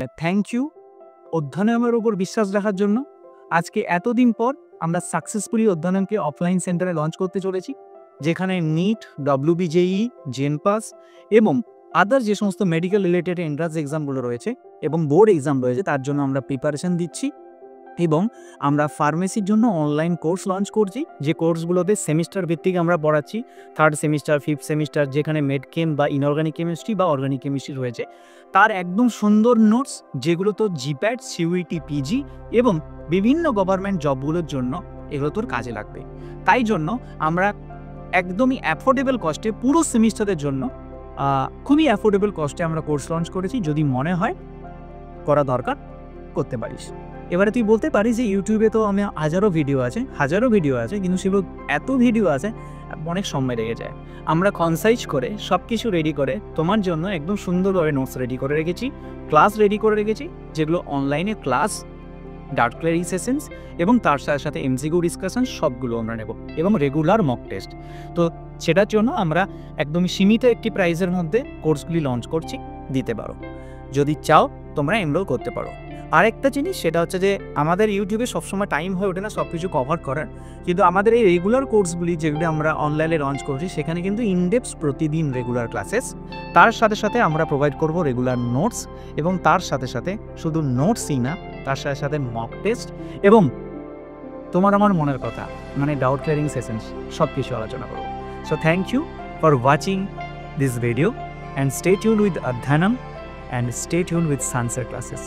Thank you অধ্যয়নের উপর বিশ্বাস রাখার জন্য। আজকে এতদিন পর আমরা সাকসেসফুলি অধ্যয়নকে অফলাইন সেন্টারে লঞ্চ করতে চলেছি, যেখানে নিট, WBJEE, জেনপাস এবং আদার যে সমস্ত মেডিকেল রিলেটেড এন্ট্রান্স এক্সামগুলো রয়েছে এবং বোর্ড এক্সাম রয়েছে তার জন্য আমরা প্রিপারেশন দিচ্ছি। এবং আমরা ফার্মেসির জন্য অনলাইন কোর্স লঞ্চ করছি, যে কোর্সগুলোতে সেমিস্টার ভিত্তিক আমরা পড়াচ্ছি। 3rd সেমিস্টার, 5th সেমিস্টার, যেখানে মেডকেম বা ইনঅর্গানিক কেমিস্ট্রি বা অর্গানিক কেমিস্ট্রি রয়েছে, তার একদম সুন্দর নোটস, যেগুলো তো জিপ্যাট, CUET, PG এবং বিভিন্ন গভর্নমেন্ট জবগুলোর জন্য এগুলো তোর কাজে লাগবে। তাই জন্য আমরা একদমই অ্যাফোর্ডেবল কস্টে পুরো সেমিস্টারের জন্য খুবই অ্যাফোর্ডেবল কস্টে আমরা কোর্স লঞ্চ করেছি। যদি মনে হয় করা দরকার, করতে পারিস। এবারে তুই বলতে পারিস যে ইউটিউবে তো আমি হাজারো ভিডিও আছে, কিন্তু সেগুলো এত ভিডিও আছে, অনেক সময় লেগে যায়। আমরা কনসাইজ করে সব কিছু রেডি করে তোমার জন্য একদম সুন্দরভাবে নোটস রেডি করে রেখেছি, ক্লাস রেডি করে রেখেছি, যেগুলো অনলাইনে ক্লাস, ডাউট ক্লিয়ারিং সেশনস এবং তার সাথে সাথে MCQ ডিসকাশন সবগুলো আমরা নেব এবং রেগুলার মক টেস্ট। তো সেটার জন্য আমরা একদমই সীমিত একটি প্রাইসের মধ্যে কোর্সগুলি লঞ্চ করছি, দিতে পারো। যদি চাও তোমরা এনরোল করতে পারো। আরেকটা জিনিস, সেটা হচ্ছে যে আমাদের ইউটিউবে সবসময় টাইম হয়ে ওঠে না সব কিছু কভার করার, কিন্তু আমাদের এই রেগুলার কোর্সগুলি যেগুলো আমরা অনলাইনে লঞ্চ করছি, সেখানে কিন্তু ইনডেপথ প্রতিদিন রেগুলার ক্লাসেস, তার সাথে সাথে আমরা প্রোভাইড করব রেগুলার নোটস, এবং তার সাথে সাথে শুধু নোটসই না, তার সাথে সাথে মক টেস্ট এবং তোমার আমার মনের কথা, মানে ডাউট ক্লিয়ারিং সেশনস, সব কিছু আলোচনা করব। So thank you for watching this video, and stay tuned with Adhyayanam, and stay tuned with Sunset classes.